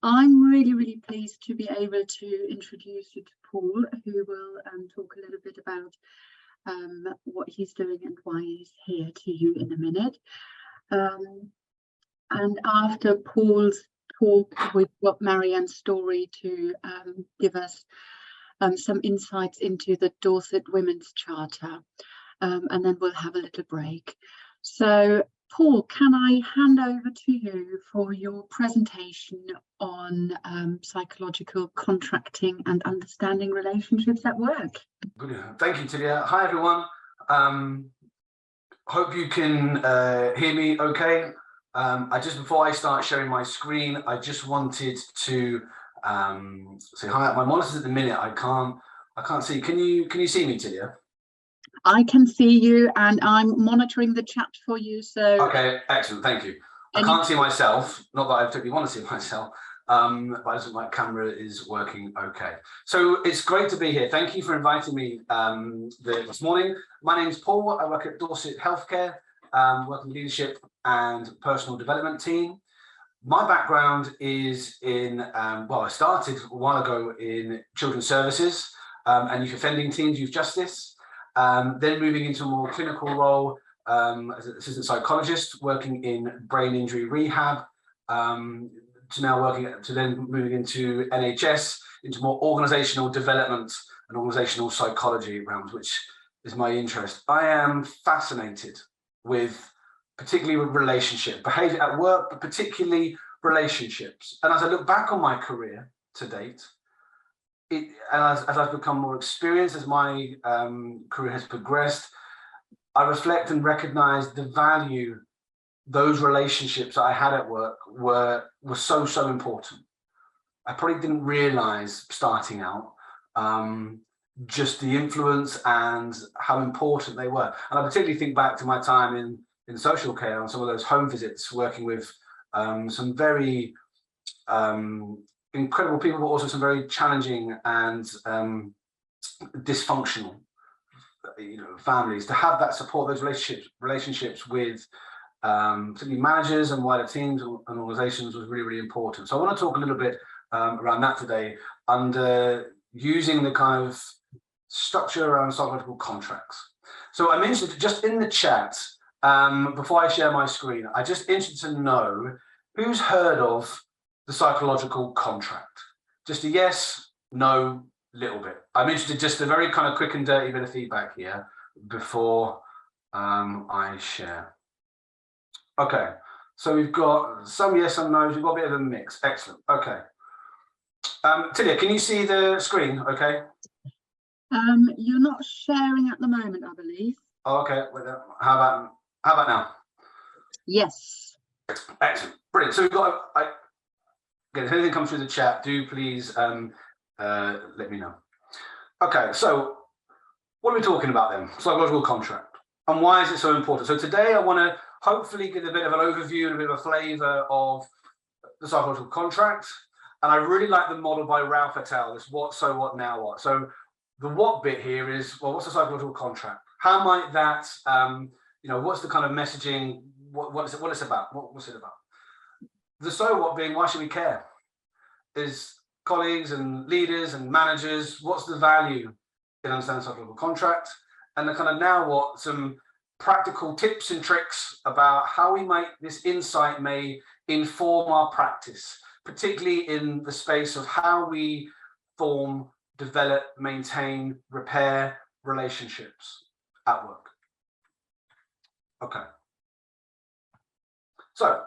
I'm really, really pleased to be able to introduce you to Paul, who will talk a little bit about what he's doing and why he's here to you in a minute. And after Paul's talk, we've got Marianne's story to give us some insights into the Dorset Women's Charter, and then we'll have a little break. So, Paul, can I hand over to you for your presentation on psychological contracting and understanding relationships at work? Good. Thank you, Tilia. Hi, everyone. Hope you can hear me okay. Before I start sharing my screen, I just wanted to say hi. My monitor's at the minute. I can't see. Can you see me, Tilia? I can see you, and I'm monitoring the chat for you. So okay, excellent. Thank you. I can't see myself. Not that I particularly want to see myself, but I just think my camera is working okay. So it's great to be here. Thank you for inviting me this morning. My name is Paul. I work at Dorset Healthcare, working leadership and personal development team. My background is in, I started a while ago in children's services and youth offending teams, youth justice. Then moving into a more clinical role as an assistant psychologist, working in brain injury rehab, to then moving into NHS, into more organisational development and organisational psychology realms, which is my interest. I am fascinated with particularly with relationship behaviour at work, but particularly relationships. And as I look back on my career to date, as I've become more experienced, as my career has progressed, I reflect and recognise the value those relationships that I had at work were so important. I probably didn't realise starting out just the influence and how important they were. And I particularly think back to my time in social care on some of those home visits, working with some very incredible people, but also some very challenging and dysfunctional, families. To have that support, those relationships with particularly managers and wider teams and organisations was really, really important. So I want to talk a little bit around that today, under using the kind of structure around psychological contracts. So I mentioned just in the chat, before I share my screen, I just interested to know who's heard of the psychological contract. Just a yes, no, little bit. I'm interested, just a very kind of quick and dirty bit of feedback here before I share. Okay, so we've got some yes, some no's. We've got a bit of a mix. Excellent. Okay. Tilia, can you see the screen? Okay. You're not sharing at the moment, I believe. Oh, okay. How about now? Yes. Excellent. Brilliant. So we've got. Again, if anything comes through the chat, do please let me know. Okay, so what are we talking about then? Psychological contract. And why is it so important? So today I want to hopefully give a bit of an overview and a bit of a flavour of the psychological contract. And I really like the model by Ralph et al. This what, so what, now what. So the what bit here is, well, what's the psychological contract? How might that, what's the kind of messaging? What's it about? What's it about? The so what being, why should we care? Is colleagues and leaders and managers, what's the value in understanding psychological contract? And the kind of now what, some practical tips and tricks about how this insight may inform our practice, particularly in the space of how we form, develop, maintain, repair relationships at work. Okay. So,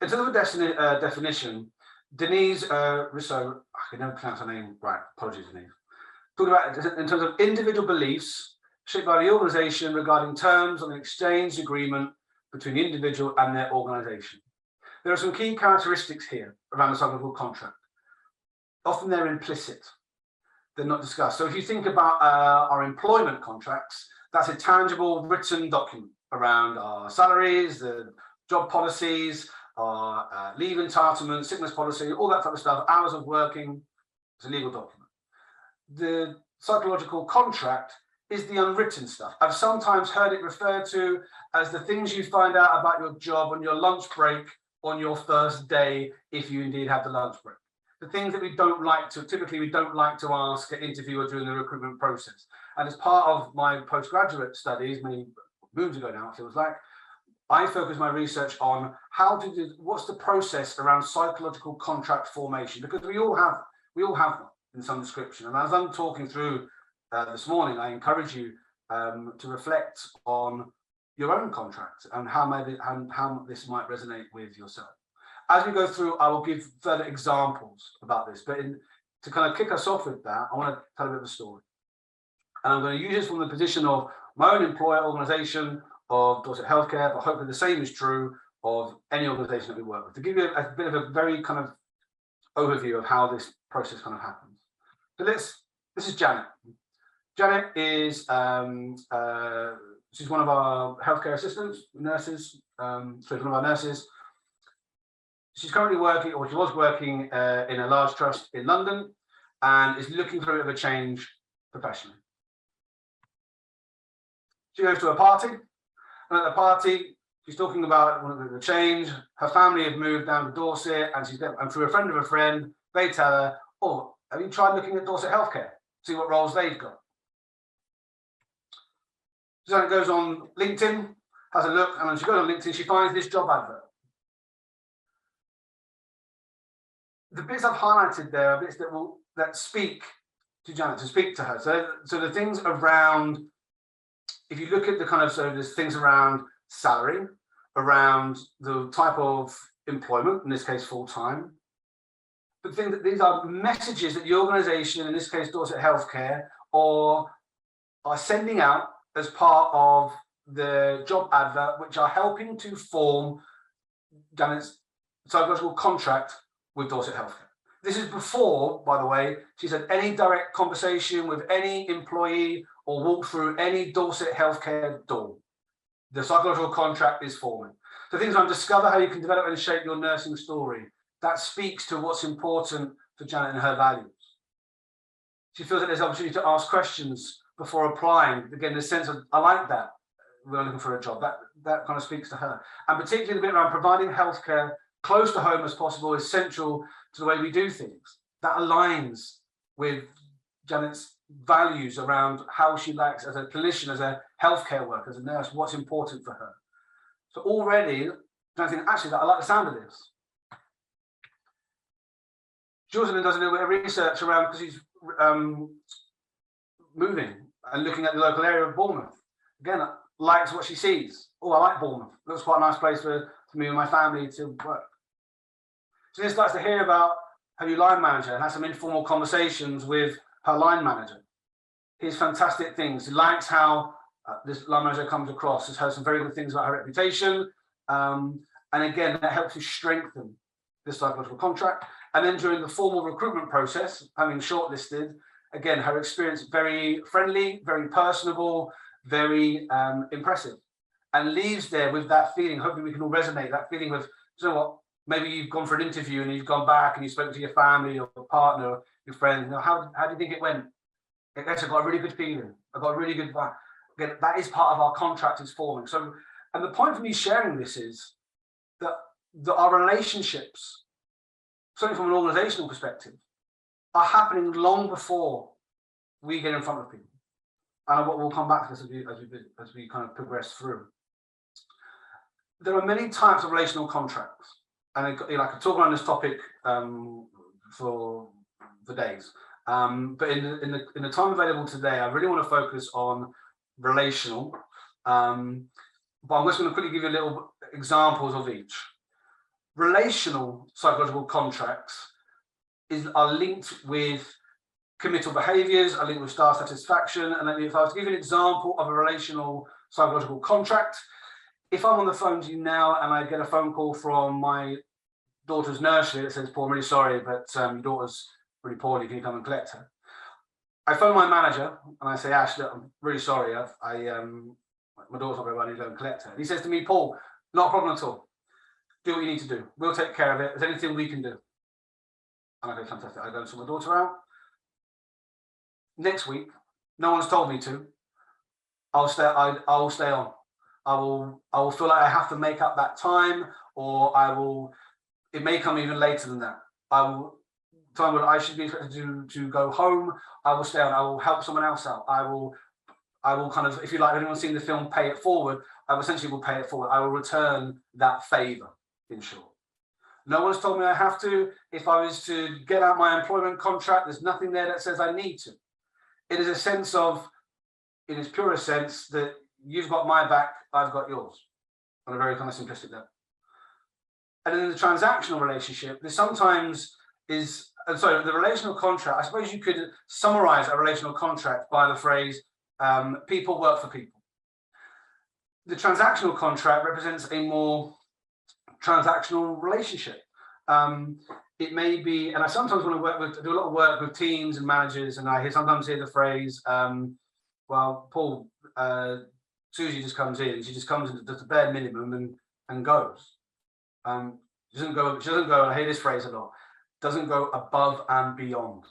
in terms of a definition, Denise Rousseau, I can never pronounce her name right, apologies, Denise, talking about in terms of individual beliefs shaped by the organisation regarding terms on an exchange agreement between the individual and their organisation. There are some key characteristics here around the psychological contract. Often they're implicit, they're not discussed. So if you think about our employment contracts, that's a tangible written document around our salaries, the job policies, our leave entitlement, sickness policy, all that type of stuff, hours of working. It's a legal document. The psychological contract is the unwritten stuff. I've sometimes heard it referred to as the things you find out about your job on your lunch break on your first day, if you indeed have the lunch break. the things that we don't like to, typically we don't like to ask an interviewer during the recruitment process. And as part of my postgraduate studies, many moons ago now, it feels like, I focus my research on what's the process around psychological contract formation, because we all have one in some description. And as I'm talking through this morning, I encourage you to reflect on your own contract and how this might resonate with yourself. As we go through, I will give further examples about this, but to kind of kick us off with that, I want to tell a bit of a story. And I'm going to use this from the position of my own employer organisation of Dorset Healthcare, but hopefully the same is true of any organisation that we work with, to give you a bit of a very kind of overview of how this process kind of happens. So this is Janet. Janet is she's one of our healthcare assistants, nurses, one of our nurses. She's currently working, or she was working in a large trust in London, and is looking for a bit of a change professionally. She goes to a party, and at the party, she's talking about the change. Her family have moved down to Dorset, and through a friend of a friend, they tell her, "Oh, have you tried looking at Dorset Healthcare? See what roles they've got." So then it goes on LinkedIn, has a look, and when she goes on LinkedIn, she finds this job advert. The bits I've highlighted there are bits that speak to Janet, to speak to her. So the things around, if you look at the kind of, so there's things around salary, around the type of employment, in this case full-time, but these are messages that the organisation, in this case Dorset Healthcare, are sending out as part of the job advert, which are helping to form Janet's psychological contract with Dorset Healthcare. This is before, by the way, she's had any direct conversation with any employee or walked through any Dorset Healthcare door. The psychological contract is forming. So things like discover how you can develop and shape your nursing story. That speaks to what's important for Janet and her values. She feels that there's an opportunity to ask questions before applying. Again, the sense of, I like that, we're looking for a job. That kind of speaks to her. And particularly the bit around providing healthcare close to home as possible is central to the way we do things. That aligns with Janet's values around how she likes as a clinician, as a healthcare worker, as a nurse, what's important for her. So already, I think actually that I like the sound of this. She also then does a little bit of research around, because she's moving and looking at the local area of Bournemouth. Again, likes what she sees. Oh, I like Bournemouth. Looks quite a nice place for me and my family to work. So then starts to hear about her new line manager and has some informal conversations with her line manager. Here's fantastic things. He likes how this line manager comes across. Has heard some very good things about her reputation. And again, that helps to strengthen this psychological contract. And then during the formal recruitment process, having shortlisted, again, her experience very friendly, very personable, very impressive, and leaves there with that feeling. Hopefully we can all resonate, that feeling of, you know what, maybe you've gone for an interview and you've gone back and you've spoken to your family or partner or your friend. You know, how do you think it went? Actually, I got a really good feeling. I got a really good vibe. Again, that is part of our contract is forming. So, and the point for me sharing this is that our relationships, certainly from an organizational perspective, are happening long before we get in front of people. And we'll come back to this as we kind of progress through. There are many types of relational contracts, and I could talk around this topic for days. But in the time available today, I really want to focus on relational. But I'm just going to quickly give you a little examples of each. Relational psychological contracts are linked with committal behaviours, are linked with staff satisfaction. And then if I was to give you an example of a relational psychological contract, if I'm on the phone to you now and I get a phone call from my daughter's nursery that says, "Paul, I'm really sorry, but your daughter's really poorly, can you come and collect her?" I phone my manager and I say, "Ash, look, I'm really sorry, my daughter's not very well, I need to go and collect her." And he says to me, "Paul, not a problem at all. Do what you need to do. We'll take care of it. Is there anything we can do?" And I go, "Fantastic." I go and sort my daughter out. Next week, no one's told me to. I'll stay on. I will feel like I have to make up that time, or it may come even later than that. I will time when I should be expected to go home, I will stay on. I will help someone else out. I will kind of, if you like, anyone's seen the film Pay It Forward, I essentially will pay it forward. I will return that favour, in short. No one's told me I have to. If I was to get out my employment contract, there's nothing there that says I need to. It is a sense of, in its purest sense, that you've got my back, I've got yours, on a very kind of simplistic level. And in the transactional relationship, there sometimes is, and so the relational contract, I suppose you could summarize a relational contract by the phrase, people work for people. The transactional contract represents a more transactional relationship. It may be, and I sometimes want to work with, do a lot of work with teams and managers, and I sometimes hear the phrase, well, Paul, Susie just comes in, she just comes in, does the bare minimum and goes. She doesn't go, and I hear this phrase a lot, doesn't go above and beyond.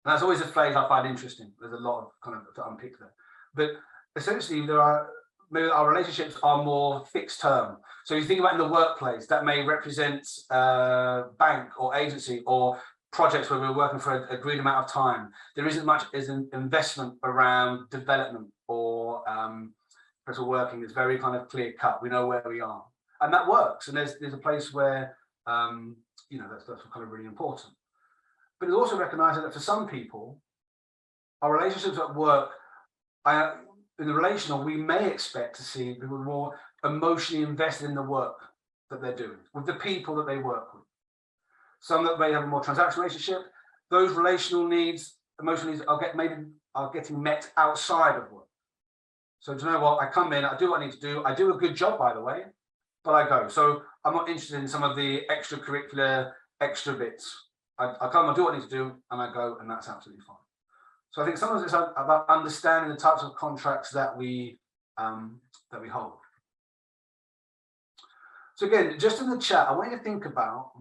And that's always a phrase I find interesting. There's a lot of kind of to unpick there. But essentially, maybe our relationships are more fixed term. So you think about in the workplace, that may represent bank or agency or projects where we're working for an agreed amount of time. There isn't much as an investment around development or personal working. It's very kind of clear cut. We know where we are, and that works. And there's a place where you know that's kind of really important. But it's also recognizing that for some people, our relationships at work, in the relational, we may expect to see people more emotionally invested in the work that they're doing, with the people that they work with. Some that may have a more transactional relationship, those relational needs, emotional needs are getting met outside of work. So do you know what? I come in, I do what I need to do. I do a good job, by the way, but I go. So I'm not interested in some of the extracurricular extra bits. I come, I do what I need to do, and I go, and that's absolutely fine. So I think sometimes it's about understanding the types of contracts that we hold. So again, just in the chat, I want you to think about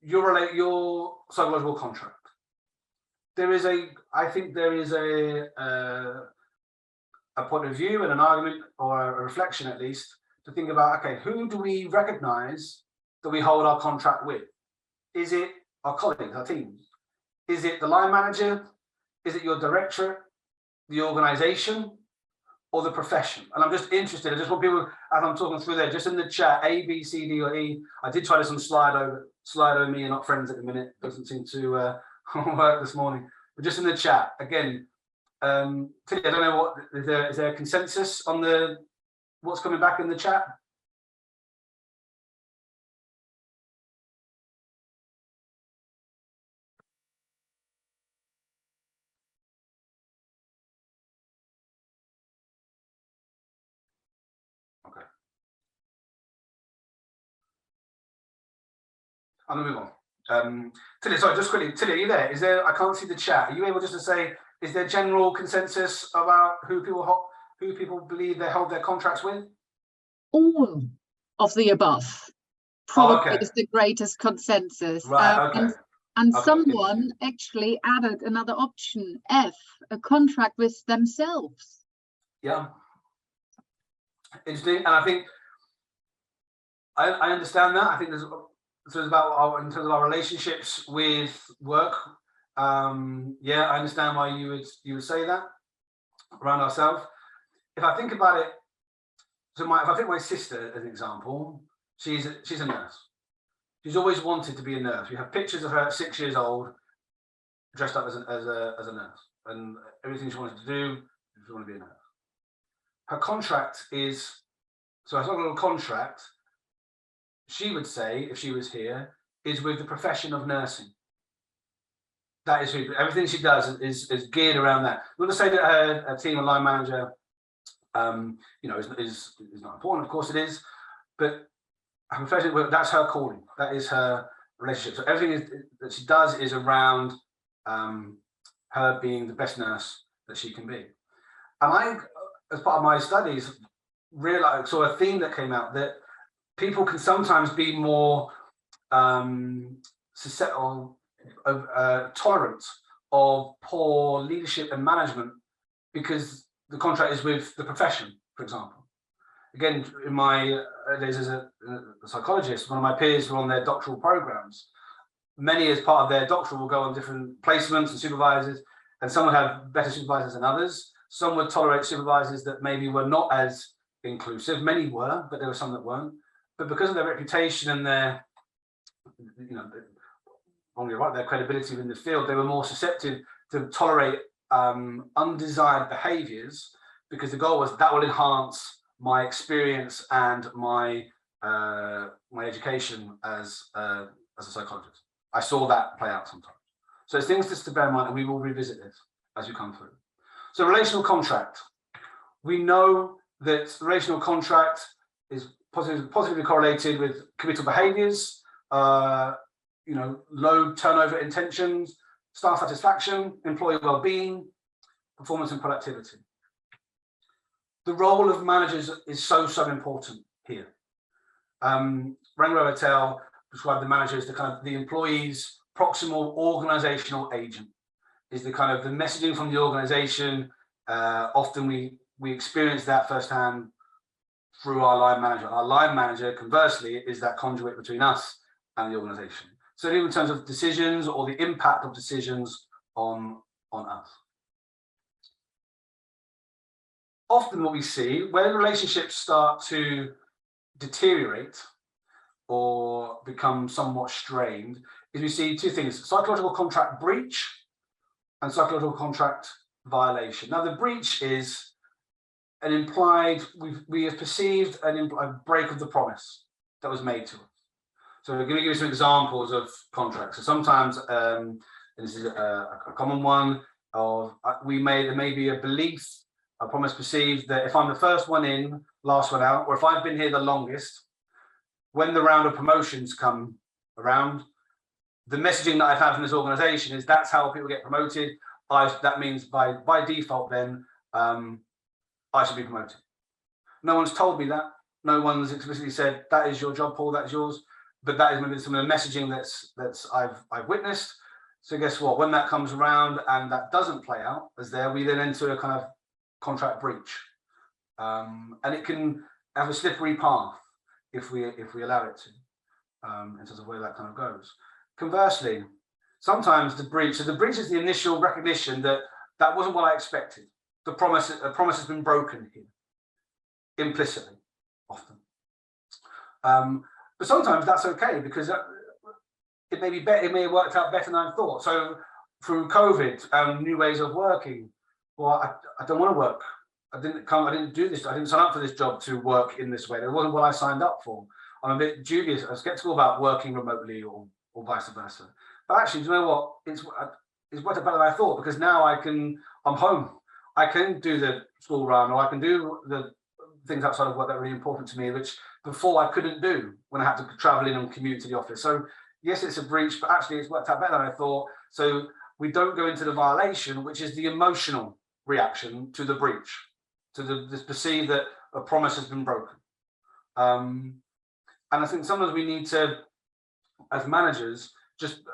your psychological contract. I think there is a point of view and an argument, or a reflection at least, to think about, okay, who do we recognize that we hold our contract with? Is it our colleagues, our teams? Is it the line manager? Is it your directorate, the organization, or the profession? And I'm just interested, I just want people, as I'm talking through there, just in the chat, A, B, C, D, or E. I did try this on Slido, me and not friends at the minute. Doesn't seem to work this morning. But just in the chat, again, Tilly, I don't know is there a consensus on what's coming back in the chat? Okay. I'm gonna move on. Tilly, sorry, just quickly, Tilly, are you there? I can't see the chat. Are you able just to say, is there general consensus about who people believe they hold their contracts with? All of the above probably is the greatest consensus. Right, okay. And someone actually added another option, F, a contract with themselves. Yeah. Interesting. And I think I understand that. I think there's about in terms of our relationships with work. Yeah, I understand why you would say that around ourselves. If I think about it, if I take my sister as an example, she's a nurse. She's always wanted to be a nurse. We have pictures of her at 6 years old, dressed up as a nurse, and everything she wanted to do, she wanted to be a nurse. Her contract is, so her little contract, she would say, if she was here, is with the profession of nursing. That is who, everything she does is geared around that. We want to say that her team and line manager, you know, is not important. Of course it is, but her profession, that's her calling. That is her relationship. So everything that she does is around her being the best nurse that she can be. And I, as part of my studies, realized, saw a theme that came out that people can sometimes be more susceptible, tolerant of poor leadership and management because the contract is with the profession, for example. Again, in my days as a psychologist, one of my peers were on their doctoral programs. many as part of their doctorate will go on different placements and supervisors, and some would have better supervisors than others. Some would tolerate supervisors that maybe were not as inclusive. Many were, but there were some that weren't. But because of their reputation and their, their credibility in the field, they were more susceptible to tolerate undesired behaviours, because the goal was that will enhance my experience and my education as a psychologist. I saw that play out sometimes. So it's things just to bear in mind, and we will revisit this as we come through. So relational contract. We know that relational contract is positively correlated with committal behaviours, low turnover intentions, staff satisfaction, employee well-being, performance and productivity. The role of managers is so important here. Rango et al. Described the manager as the employee's proximal organizational agent, is the messaging from the organization. Often we experience that firsthand through our line manager. Our line manager, conversely, is that conduit between us and the organization. So even in terms of decisions or the impact of decisions on us. Often what we see when relationships start to deteriorate or become somewhat strained is we see two things: psychological contract breach and psychological contract violation. Now, the breach is an implied, we have perceived a break of the promise that was made to us. So we're going to give you some examples of contracts. So sometimes, and this is a common one, of there may be a belief, a promise perceived that if I'm the first one in, last one out, or if I've been here the longest, when the round of promotions come around, the messaging that I've had from this organization is that's how people get promoted. That means by default then, I should be promoted. No one's told me that. No one's explicitly said, that is your job, Paul, that's yours. But that is maybe some of the messaging that's I've witnessed. So guess what? When that comes around and that doesn't play out as there, we then enter a kind of contract breach. And it can have a slippery path if we allow it to, in terms of where that kind of goes. Conversely, sometimes the breach is the initial recognition that that wasn't what I expected. The promise has been broken here, implicitly, often. But sometimes that's okay, because it may be better. It may have worked out better than I thought. So through COVID, new ways of working. Well, I don't want to work. I didn't do this. I didn't sign up for this job to work in this way. That wasn't what I signed up for. I'm a bit dubious. I'm skeptical about working remotely or vice versa. But actually, do you know what? It's worked out better than I thought, because now I'm home. I can do the school run, or I can do the things outside of work that are really important to me, which before I couldn't do when I had to travel in and commute to the office. So yes, it's a breach, but actually it's worked out better than I thought. So we don't go into the violation, which is the emotional reaction to the breach, to this perceive that a promise has been broken. And I think sometimes we need to, as managers,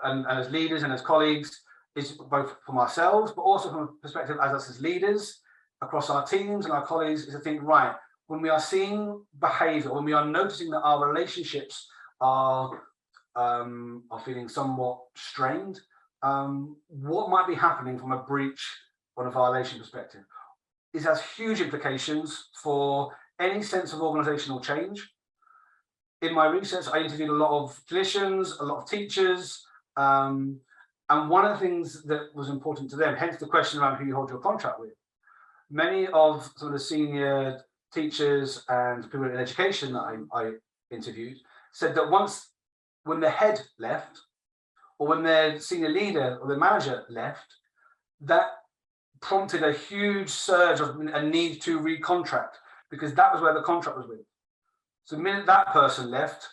and as leaders and as colleagues, is both from ourselves, but also from a perspective as us as leaders across our teams and our colleagues, is to think, right, when we are seeing behavior, when we are noticing that our relationships are feeling somewhat strained, what might be happening from a breach or a violation perspective? It has huge implications for any sense of organizational change. In my research, I interviewed a lot of clinicians, a lot of teachers, and one of the things that was important to them, hence the question around who you hold your contract with. Many of some of the senior teachers and people in education that I interviewed said that when the head left, or when their senior leader or the manager left, that prompted a huge surge of a need to recontract, because that was where the contract was with. So the minute that person left,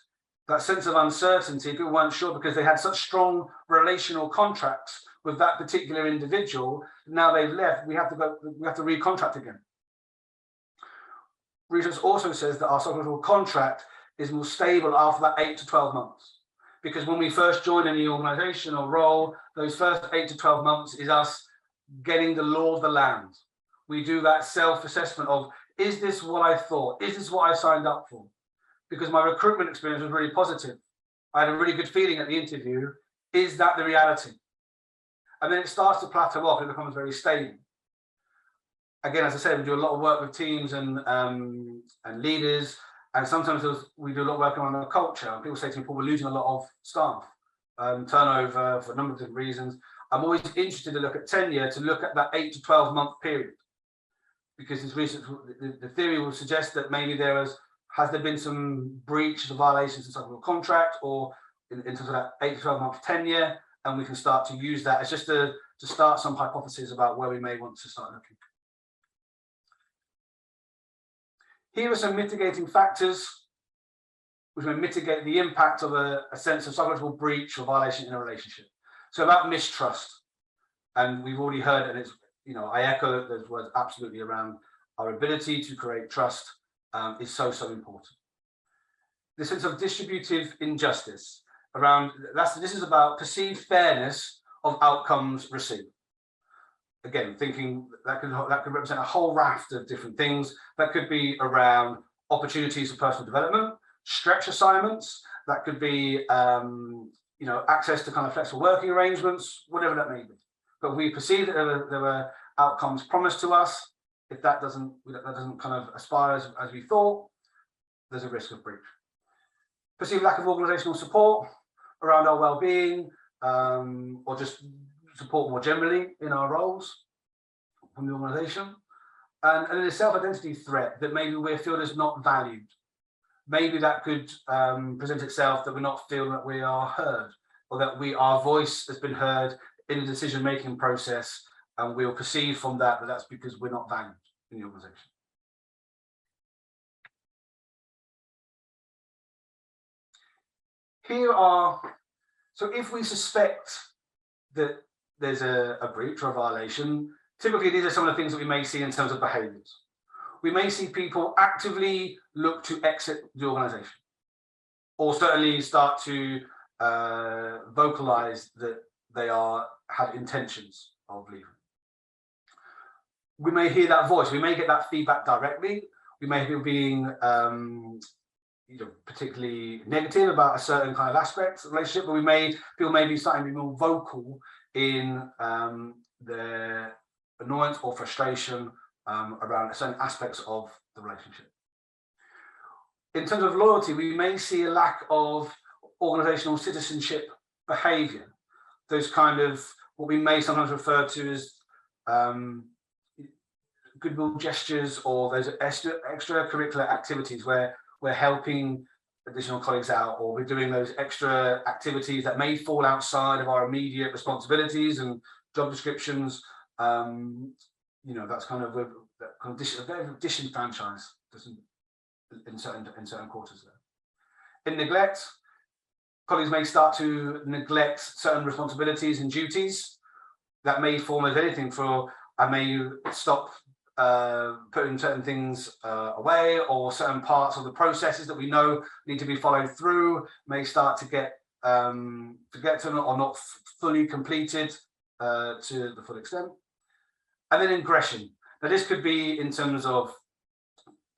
that sense of uncertainty, people weren't sure because they had such strong relational contracts with that particular individual. Now they've left, we have to recontract again. Research also says that our psychological contract is more stable after that 8 to 12 months. Because when we first join any organization or role, those first 8 to 12 months is us getting the law of the land. We do that self-assessment of, is this what I thought? Is this what I signed up for? Because my recruitment experience was really positive. I had a really good feeling at the interview. Is that the reality? And then it starts to plateau off and it becomes very stable. Again, as I said, we do a lot of work with teams and leaders, and sometimes we do a lot of work around the culture. And people say to me, "Paul, we're losing a lot of staff, turnover for a number of different reasons." I'm always interested to look at tenure, to look at that 8 to 12 month period, because this research, the theory will suggest that maybe has there been some breach of violations in some contract, or in terms of that 8 to 12 month tenure, and we can start to use that as just to start some hypotheses about where we may want to start looking. Here are some mitigating factors which may mitigate the impact of a sense of psychological breach or violation in a relationship. So about mistrust, and we've already heard, and it's, I echo those words absolutely around our ability to create trust is so important. The sense of distributive injustice around this is about perceived fairness of outcomes received. Again, thinking that could represent a whole raft of different things. That could be around opportunities for personal development, stretch assignments. That could be access to kind of flexible working arrangements, whatever that may be. But we perceive that there were outcomes promised to us. If that doesn't kind of aspire as we thought, there's a risk of breach. Perceived lack of organizational support around our well-being, or just support more generally in our roles from the organization. And then a self-identity threat that maybe we feel is not valued. Maybe that could present itself that we're not feeling that we are heard, or that our voice has been heard in the decision-making process, and we'll perceive from that that's because we're not valued in the organization. So if we suspect that there's a breach or a violation, typically these are some of the things that we may see in terms of behaviors. We may see people actively look to exit the organization, or certainly start to vocalize that they have intentions of leaving. We may hear that voice, we may get that feedback directly, we may be being particularly negative about a certain kind of aspect of the relationship, but people may be starting to be more vocal in their annoyance or frustration around certain aspects of the relationship. In terms of loyalty, we may see a lack of organizational citizenship behavior. Those kind of what we may sometimes refer to as goodwill gestures, or those extracurricular activities where we're helping additional colleagues out, or we're doing those extra activities that may fall outside of our immediate responsibilities and job descriptions. That's kind of a disenfranchise in certain quarters there. In neglect, colleagues may start to neglect certain responsibilities and duties that may form as anything I may stop putting certain things away, or certain parts of the processes that we know need to be followed through may start to get forgotten or not fully completed to the full extent. And then aggression. Now this could be in terms of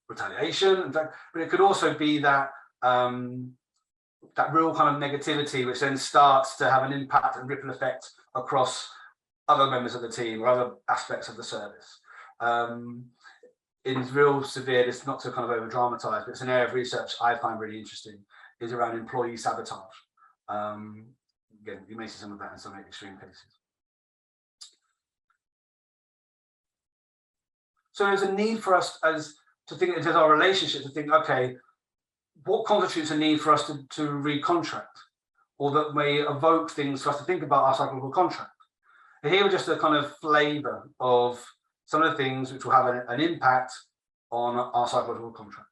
retaliation, in fact, but it could also be that that real kind of negativity, which then starts to have an impact and ripple effect across other members of the team or other aspects of the service. In real severe, it's not to kind of over dramatize, but it's an area of research I find really interesting, is around employee sabotage. Again, you may see some of that in some extreme cases. So there's a need for us to think in terms of our relationship, to think, okay, what constitutes a need for us to recontract, or that may evoke things for us to think about our psychological contract. And here are just a kind of flavor of some of the things which will have an impact on our psychological contract.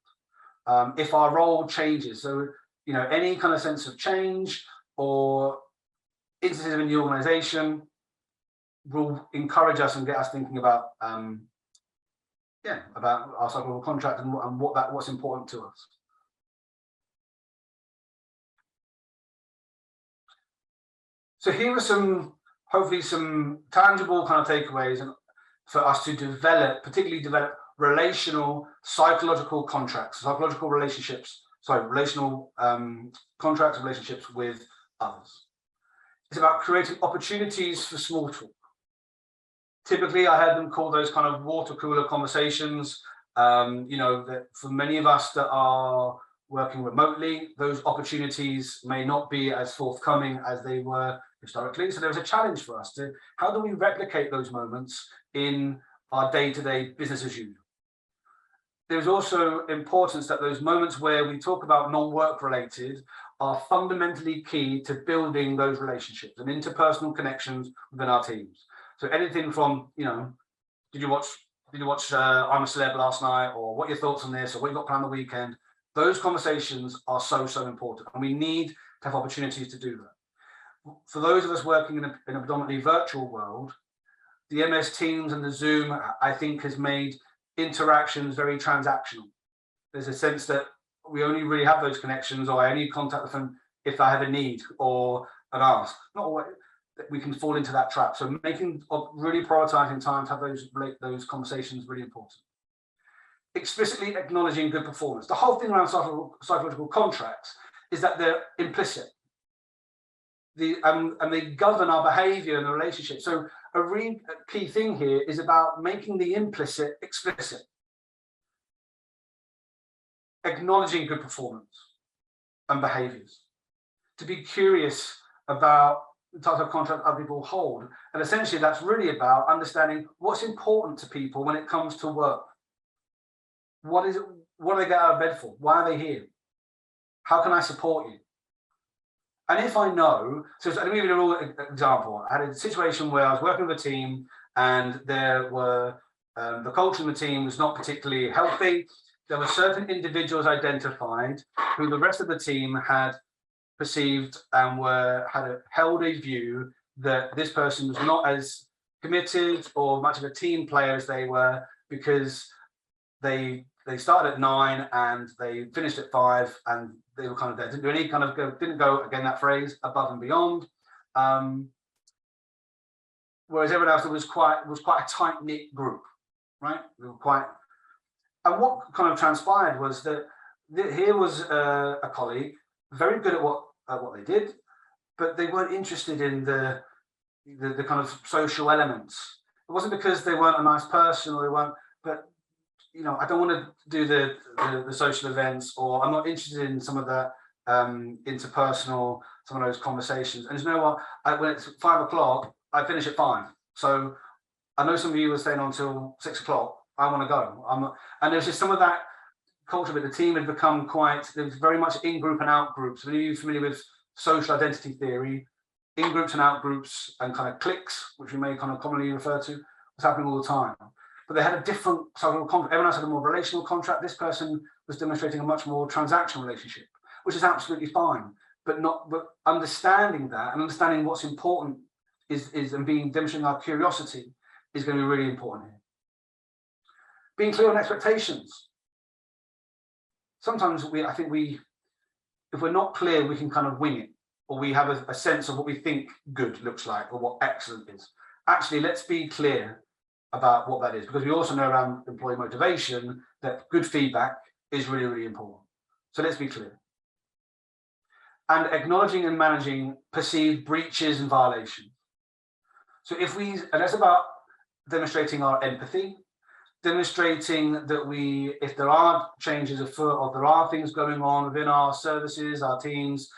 If our role changes, so any kind of sense of change or instances in the organization will encourage us and get us thinking about about our psychological contract and what's important to us. So here are hopefully some tangible kind of takeaways for us to particularly develop relational psychological contracts, relational contracts, relationships with others. It's about creating opportunities for small talk. Typically, I had them call those kind of water cooler conversations. That for many of us that are working remotely, those opportunities may not be as forthcoming as they were historically. So there's a challenge for us to how do we replicate those moments in our day-to-day business as usual. There's also importance that those moments where we talk about non-work related are fundamentally key to building those relationships and interpersonal connections within our teams. So anything from, did you watch I'm a Celeb last night, or what are your thoughts on this, or what you got planned the weekend? Those conversations are so important, and we need to have opportunities to do that. For those of us working in a predominantly virtual world, the MS Teams and the Zoom, I think, has made interactions very transactional. There's a sense that we only really have those connections, or I only contact with them if I have a need or an ask. Not always. We can fall into that trap. So really prioritizing time to have those conversations really important. Explicitly acknowledging good performance. The whole thing around psychological contracts is that they're implicit. And they govern our behavior in the relationship. So a really key thing here is about making the implicit explicit. Acknowledging good performance and behaviors. To be curious about the type of contract other people hold. And essentially that's really about understanding what's important to people when it comes to work. What do they get out of bed for? Why are they here? How can I support you? And if I know, so let me give you a real example. I had a situation where I was working with a team and there were, the culture in the team was not particularly healthy. There were certain individuals identified who the rest of the team had perceived and held a view that this person was not as committed or much of a team player as they were, because they started at 9 and they finished at 5, and they were kind of there, didn't do any kind of didn't go, again, that phrase, above and beyond. Whereas everyone else was quite a tight-knit group, right? We were quite, and what kind of transpired was that here was a colleague very good at what they did, but they weren't interested in the kind of social elements. It wasn't because they weren't a nice person or they weren't, but I don't want to do the social events, or I'm not interested in some of the interpersonal, some of those conversations. And you know what? When it's 5 o'clock, I finish at 5. So I know some of you were staying on till 6 o'clock. I want to go. I'm not, and there's just some of that culture, but the team had become there was very much in group and out groups. Are you familiar with social identity theory? In groups and out groups and kind of cliques, which we may kind of commonly refer to, was happening all the time. But they had a different sort of contract. Everyone else had a more relational contract. This person was demonstrating a much more transactional relationship, which is absolutely fine. But understanding that and understanding what's important and demonstrating our curiosity is going to be really important here. Being clear on expectations. Sometimes I think if we're not clear, we can kind of wing it, or we have a sense of what we think good looks like or what excellent is. Actually, let's be clear about what that is, because we also know around employee motivation that good feedback is really, really important. So let's be clear. And acknowledging and managing perceived breaches and violations. So and that's about demonstrating our empathy, demonstrating that if there are changes afoot, or there are things going on within our services, our teams,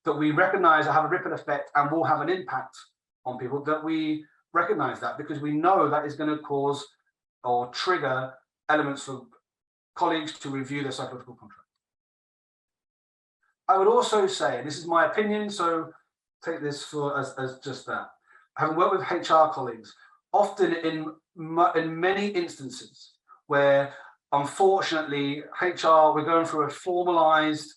that we recognize that have a ripple effect and will have an impact on people, that we recognize that, because we know that is going to cause or trigger elements for colleagues to review their psychological contract. I would also say, and this is my opinion, so take this as just that, having worked with HR colleagues, often in many instances where, unfortunately, we're going through a formalized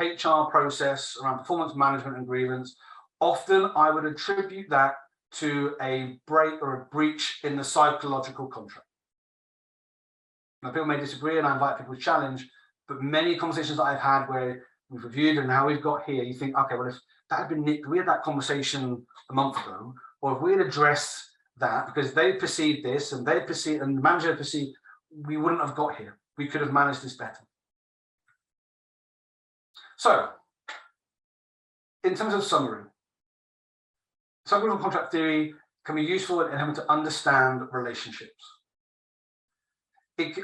HR process around performance management and grievance, often I would attribute that to a break or a breach in the psychological contract. Now, people may disagree, and I invite people to challenge, but many conversations that I've had where we've reviewed and how we've got here, you think, okay, well, if that had been nicked, we had that conversation a month ago, or if we had addressed that because they perceived this and the manager perceived, we wouldn't have got here. We could have managed this better. So, in terms of summary, psychological contract theory can be useful in helping to understand relationships.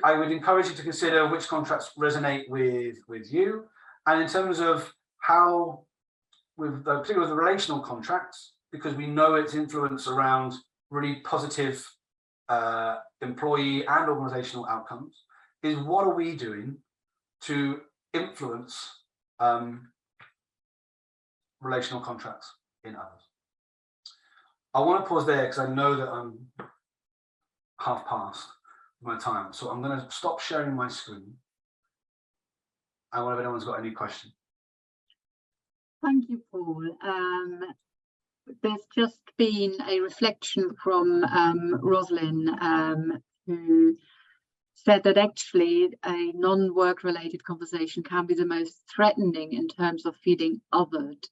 I would encourage you to consider which contracts resonate with you, and in terms of how, particularly with the relational contracts, because we know its influence around really positive employee and organizational outcomes, is what are we doing to influence relational contracts in others. I want to pause there because I know that I'm half past my time, so I'm going to stop sharing my screen. I wonder if anyone's got any questions. Thank you, Paul. There's just been a reflection from Rosalind, who said that actually a non-work related conversation can be the most threatening in terms of feeling othered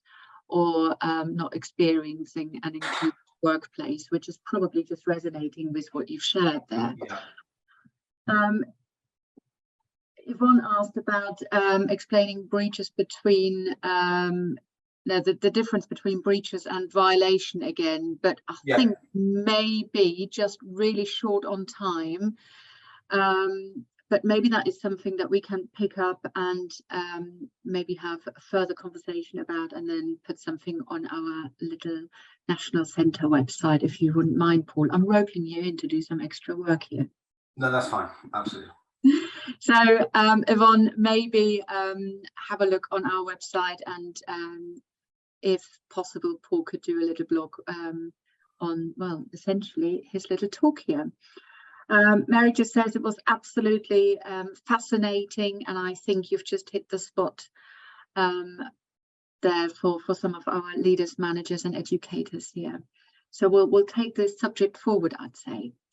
or not experiencing an inclusive workplace, which is probably just resonating with what you've shared there. Yeah. Yvonne asked about explaining breaches between the difference between breaches and violation again, but I think maybe just really short on time. But maybe that is something that we can pick up and maybe have a further conversation about, and then put something on our little National Centre website, if you wouldn't mind, Paul. I'm roping you in to do some extra work here. No, that's fine. Absolutely. So Yvonne, maybe have a look on our website, and if possible, Paul could do a little blog on, well, essentially his little talk here. Mary just says it was absolutely fascinating, and I think you've just hit the spot there for some of our leaders, managers and educators here. So we'll take this subject forward, I'd say.